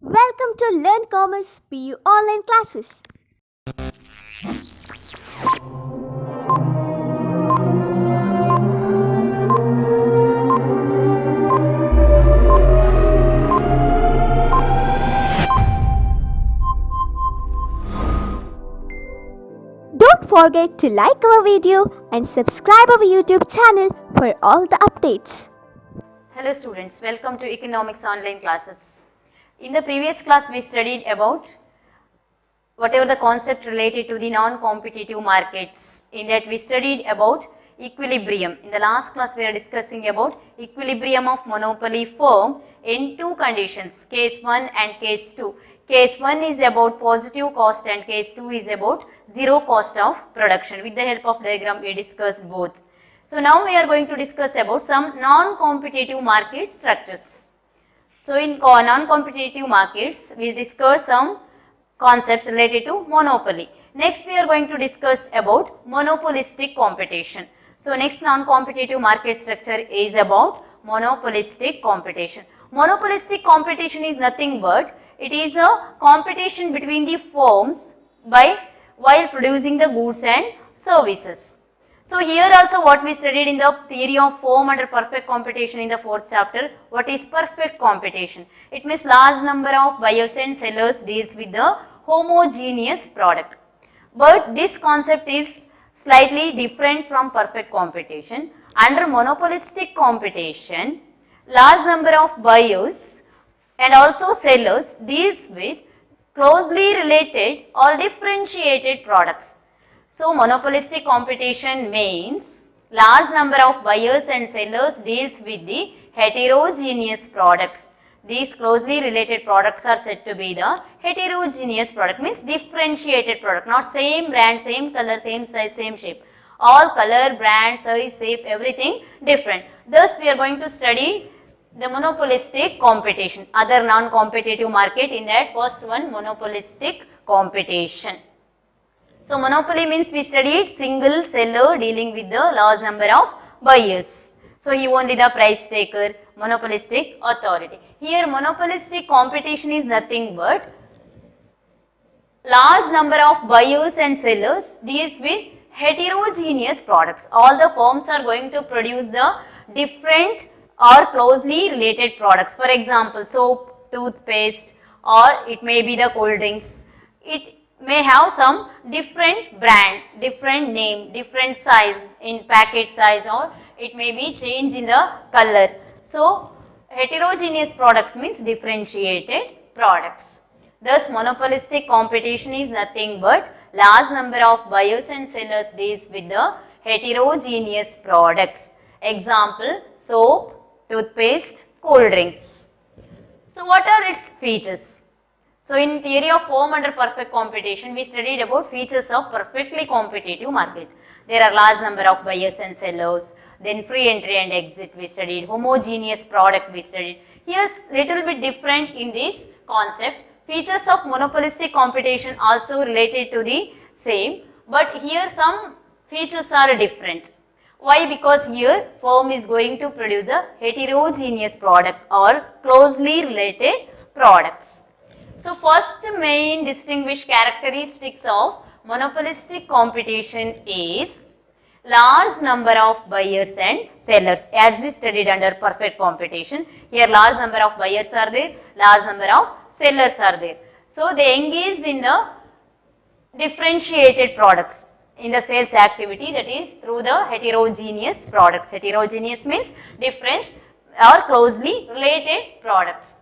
Welcome to Learn Commerce PU online classes. Don't forget to like our video and subscribe our YouTube channel for all the updates. Hello students, welcome to economics online classes. In the previous class we studied about whatever the concept related to the non-competitive markets. In that we studied about equilibrium. In the last class we are discussing about equilibrium of monopoly firm in two conditions, case 1 and case 2. Case 1 is about positive cost and case 2 is about zero cost of production. With the help of diagram we discussed both. So now we are going to discuss about some non-competitive market structures. So in non-competitive markets we discuss some concepts related to monopoly. Next we are going to discuss about monopolistic competition. So next non-competitive market structure is about monopolistic competition. Monopolistic competition is nothing but it is a competition between the firms while producing the goods and services. So here also what we studied in the theory of firm under perfect competition in the 4th chapter, what is perfect competition? It means large number of buyers and sellers deals with the homogeneous product. But this concept is slightly different from perfect competition. Under monopolistic competition, large number of buyers and also sellers deals with closely related or differentiated products. So monopolistic competition means large number of buyers and sellers deals with the heterogeneous products. These closely related products are said to be the heterogeneous product, means differentiated product, not same brand, same color, same size, same shape. All color, brand, size, shape, everything different. Thus we are going to study the monopolistic competition, other non-competitive market. In that first one, monopolistic competition. So monopoly means we studied single seller dealing with the large number of buyers. So he only the price taker, monopolistic authority. Here monopolistic competition is nothing but large number of buyers and sellers deals with heterogeneous products. All the firms are going to produce the different or closely related products. For example, soap, toothpaste, or it may be the cold drinks. It may have some different brand, different name, different size in packet size, or it may be change in the color. So heterogeneous products means differentiated products. Thus monopolistic competition is nothing but large number of buyers and sellers deals with the heterogeneous products. Example, soap, toothpaste, cold drinks. So what are its features? So in theory of firm under perfect competition, we studied about features of perfectly competitive market. There are large number of buyers and sellers, then free entry and exit we studied, homogeneous product we studied. Here's little bit different in this concept. Features of monopolistic competition also related to the same, but here some features are different. Why? Because here firm is going to produce a heterogeneous product or closely related products. So first main distinguished characteristics of monopolistic competition is large number of buyers and sellers, as we studied under perfect competition. Here large number of buyers are there, large number of sellers are there. So they engaged in the differentiated products in the sales activity, that is through the heterogeneous products. Heterogeneous means different or closely related products.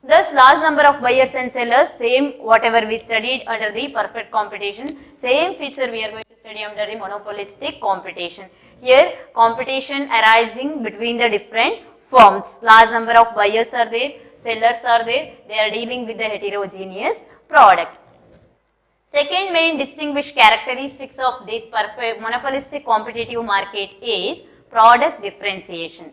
Thus large number of buyers and sellers, same whatever we studied under the perfect competition, same feature we are going to study under the monopolistic competition. Here competition arising between the different firms, large number of buyers are there, sellers are there, they are dealing with the heterogeneous product. Second main distinguished characteristics of this monopolistic competitive market is product differentiation.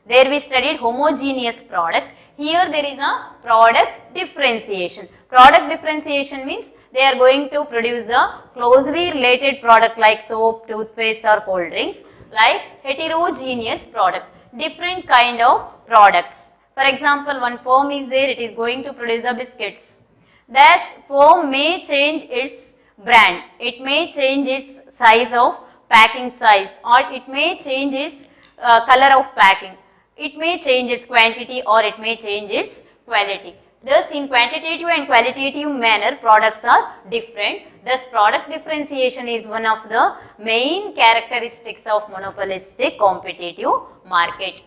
There we studied homogeneous product. Here there is a product differentiation. Product differentiation means they are going to produce a closely related product like soap, toothpaste or cold drinks, like heterogeneous product, different kind of products. For example, one firm is there, it is going to produce the biscuits. That firm may change its brand, it may change its size of packing size, or it may change its color of packing. It may change its quantity or it may change its quality. Thus, in quantitative and qualitative manner, products are different. Thus, product differentiation is one of the main characteristics of monopolistic competitive market.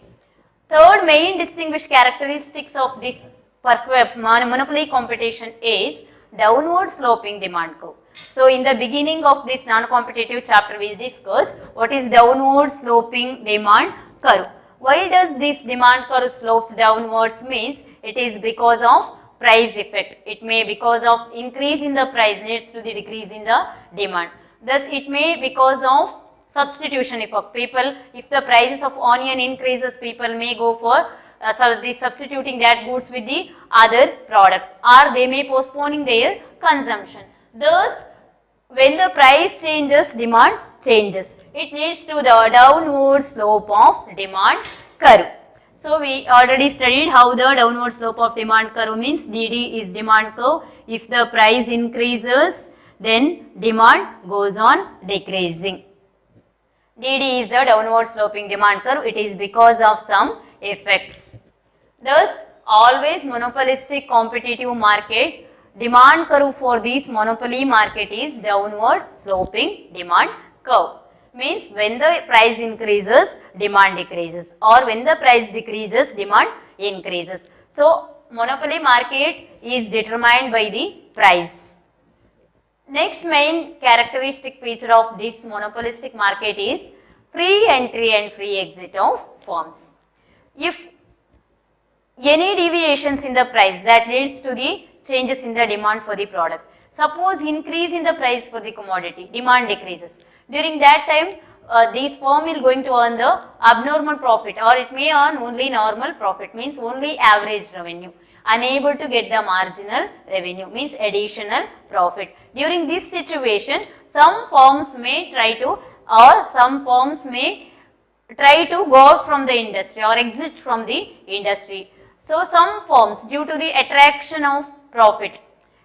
Third main distinguished characteristics of this monopoly competition is downward sloping demand curve. So, in the beginning of this non-competitive chapter, we discussed what is downward sloping demand curve. Why does this demand curve slopes downwards means it is because of price effect. It may because of increase in the price leads to the decrease in the demand. Thus, it may because of substitution effect. People, if the prices of onion increases, people may go for substituting that goods with the other products, or they may postponing their consumption. Thus, when the price changes, demand changes. It leads to the downward slope of demand curve. So, we already studied how the downward slope of demand curve means. DD is demand curve. If the price increases, then demand goes on decreasing. DD is the downward sloping demand curve. It is because of some effects. Thus, always monopolistic competitive market, demand curve for this monopoly market is downward sloping demand curve. Means when the price increases, demand decreases, or when the price decreases, demand increases. So, monopoly market is determined by the price. Next main characteristic feature of this monopolistic market is free entry and free exit of firms. If any deviations in the price that leads to the changes in the demand for the product. Suppose increase in the price for the commodity, demand decreases. During that time, this firm will going to earn the abnormal profit, or it may earn only normal profit, means only average revenue. Unable to get the marginal revenue, means additional profit. During this situation, some firms may try to, or some firms may try to go out from the industry or exit from the industry. So, some firms, due to the attraction of profit,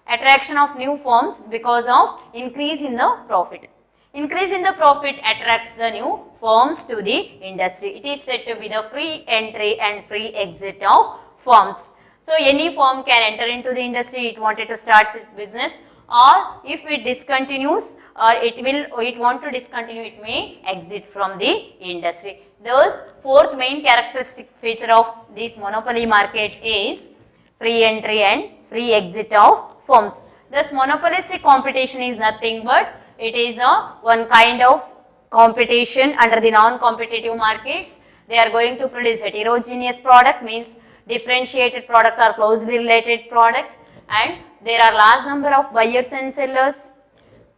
attraction of new firms because of increase in the profit. Increase in the profit attracts the new firms to the industry. It is said to be the free entry and free exit of firms. So, any firm can enter into the industry, it wanted to start its business, or if it discontinues or it want to discontinue, it may exit from the industry. Thus, fourth main characteristic feature of this monopoly market is free entry and free exit of firms. Thus, monopolistic competition is nothing but it is one kind of competition under the non-competitive markets. They are going to produce heterogeneous product, means differentiated product or closely related product, and there are large number of buyers and sellers.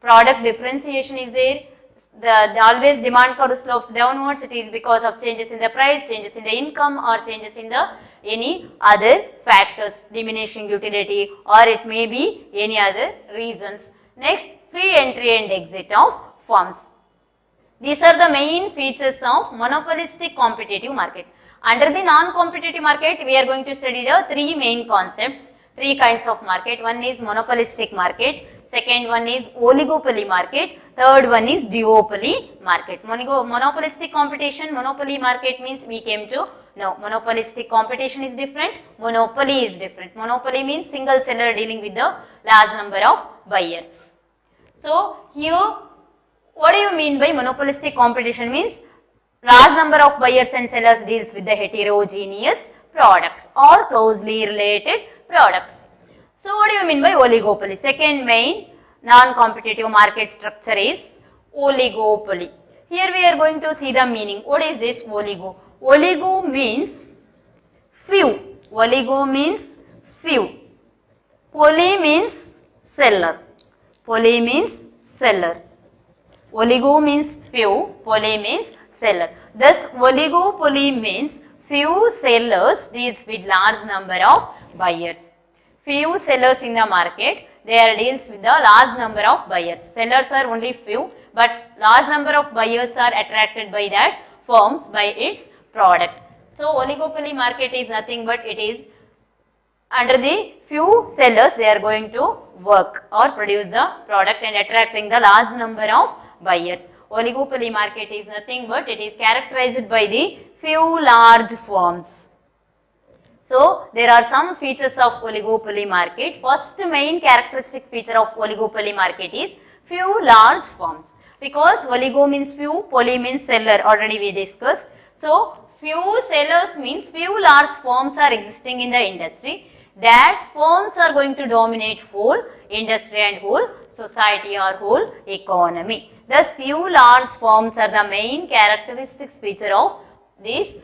Product differentiation is there. The always demand curve slopes downwards. It is because of changes in the price, changes in the income, or changes in the any other factors, diminishing utility, or it may be any other reasons. Next, free entry and exit of firms. These are the main features of monopolistic competitive market. Under the non-competitive market, we are going to study the three main concepts, three kinds of market. One is monopolistic market, second one is oligopoly market, third one is duopoly market. Monopolistic competition, monopoly market means we came to know monopolistic competition is different, monopoly is different. Monopoly means single seller dealing with the large number of buyers. So, here what do you mean by monopolistic competition means large number of buyers and sellers deals with the heterogeneous products or closely related products. So, what do you mean by oligopoly? Second main non-competitive market structure is oligopoly. Here we are going to see the meaning. What is this oligo? Oligo means few. Oligo means few. Poly means seller. Poly means seller. Oligo means few. Poly means seller. Thus, oligopoly means few sellers deals with large number of buyers. Few sellers in the market, they are deals with the large number of buyers. Sellers are only few, but large number of buyers are attracted by that firms by its product. So oligopoly market is nothing but it is under the few sellers they are going to work or produce the product and attracting the large number of buyers. Oligopoly market is nothing but it is characterized by the few large firms. So there are some features of oligopoly market. First main characteristic feature of oligopoly market is few large firms. Because oligo means few, poly means seller, already we discussed. So few sellers means few large firms are existing in the industry. That firms are going to dominate whole industry and whole society or whole economy. Thus few large firms are the main characteristics feature of this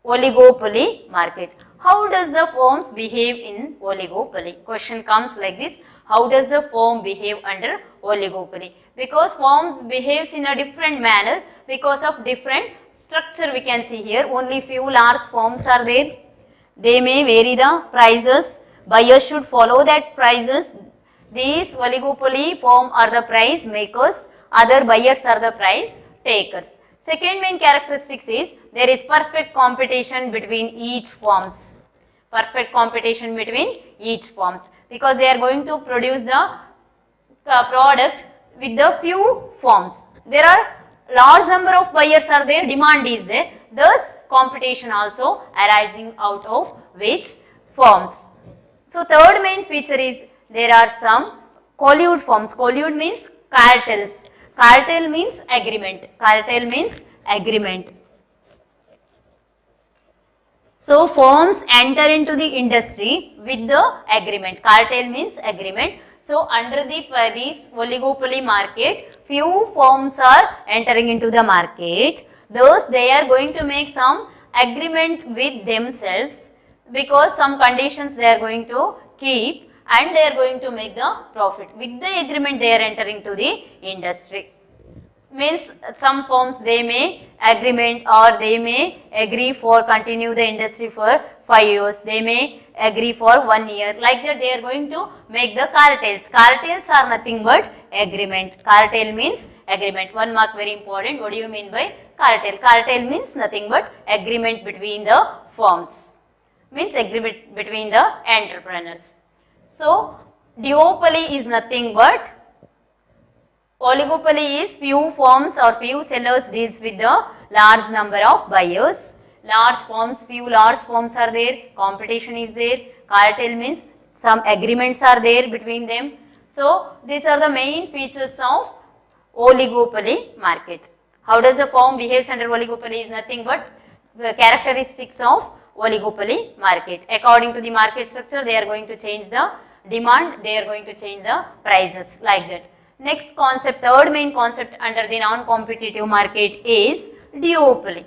oligopoly market. How does the firms behave in oligopoly? Question comes like this. How does the firm behave under oligopoly? Because firms behaves in a different manner because of different structure we can see here. Only few large firms are there. They may vary the prices. Buyers should follow that prices. These oligopoly firm are the price makers. Other buyers are the price takers. Second main characteristics is there is perfect competition between each firms. Perfect competition between each firms because they are going to produce the product with the few firms. There are large number of buyers are there, demand is there. Thus competition also arising out of which firms. So third main feature is there are some collude firms. Collude means cartels. Cartel means agreement. Cartel means agreement. So firms enter into the industry with the agreement. Cartel means agreement. So under this oligopoly market, few firms are entering into the market. Thus they are going to make some agreement with themselves because some conditions they are going to keep and they are going to make the profit. With the agreement they are entering to the industry. Means some firms they may agreement or they may agree for continue the industry for 5 years. They may agree for 1 year. Like that they are going to make the cartels. Cartels are nothing but agreement. Cartel means agreement. One mark very important. What do you mean by cartel? Cartel means nothing but agreement between the firms. Means agreement between the entrepreneurs. So duopoly is nothing but oligopoly is few firms or few sellers deals with the large number of buyers. Large firms, few large firms are there, competition is there. Cartel means some agreements are there between them. So these are the main features of oligopoly market. How does the firm behaves under oligopoly is nothing but the characteristics of oligopoly market. According to the market structure, they are going to change the demand, they are going to change the prices like that. Next concept, third main concept under the non-competitive market is duopoly.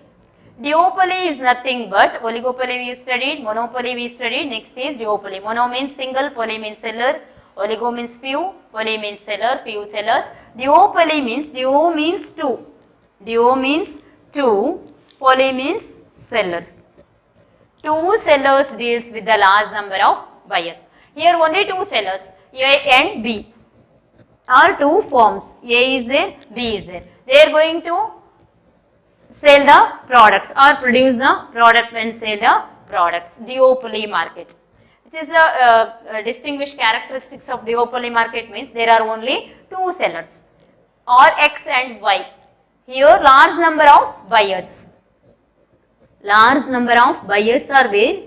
Duopoly is nothing but oligopoly we studied, monopoly we studied, next is duopoly. Mono means single, poly means seller, oligo means few, poly means seller, few sellers. Duopoly means, duo means two, duo means two, poly means sellers. Two sellers deals with the large number of buyers. Here only two sellers, A and B. Are two firms, A is there, B is there. They are going to sell the products or produce the product and sell the products. Duopoly market. It is a distinguished characteristics of duopoly market means there are only two sellers or X and Y. Here large number of buyers. Large number of buyers are there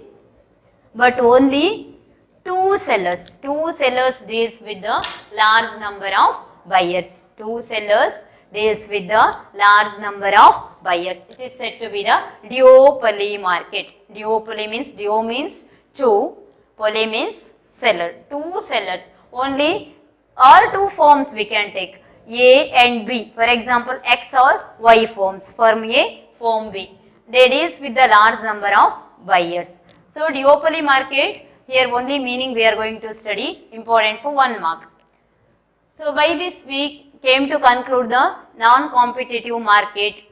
but only two sellers. Two sellers deals with the large number of buyers. Two sellers deals with the large number of buyers. It is said to be the duopoly market. Duopoly means, duo means two, poly means seller. Two sellers. Only or two firms we can take. A and B. For example, X or Y firms. Firm A, firm B. They deals with the large number of buyers. So duopoly market, here only meaning we are going to study, important for 1 mark. So by this we came to conclude the non-competitive market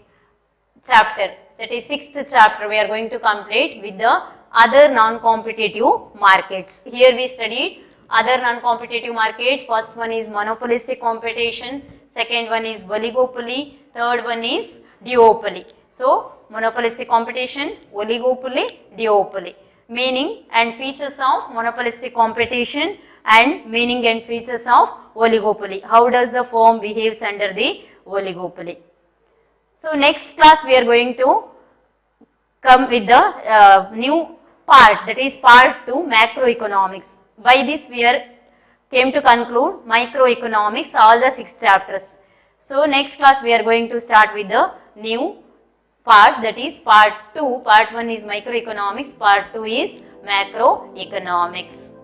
chapter, that is 6th chapter we are going to complete with the other non-competitive markets. Here we studied other non-competitive market. First one is monopolistic competition, second one is oligopoly, third one is duopoly. So monopolistic competition, oligopoly, duopoly. Meaning and features of monopolistic competition and meaning and features of oligopoly. How does the firm behaves under the oligopoly? So next class we are going to come with the new part, that is part 2, macroeconomics. By this we are came to conclude microeconomics, all the 6 chapters. So next class we are going to start with the new part, that is part 2. Part 1 is microeconomics, part 2 is macroeconomics.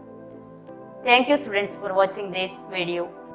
Thank you students for watching this video.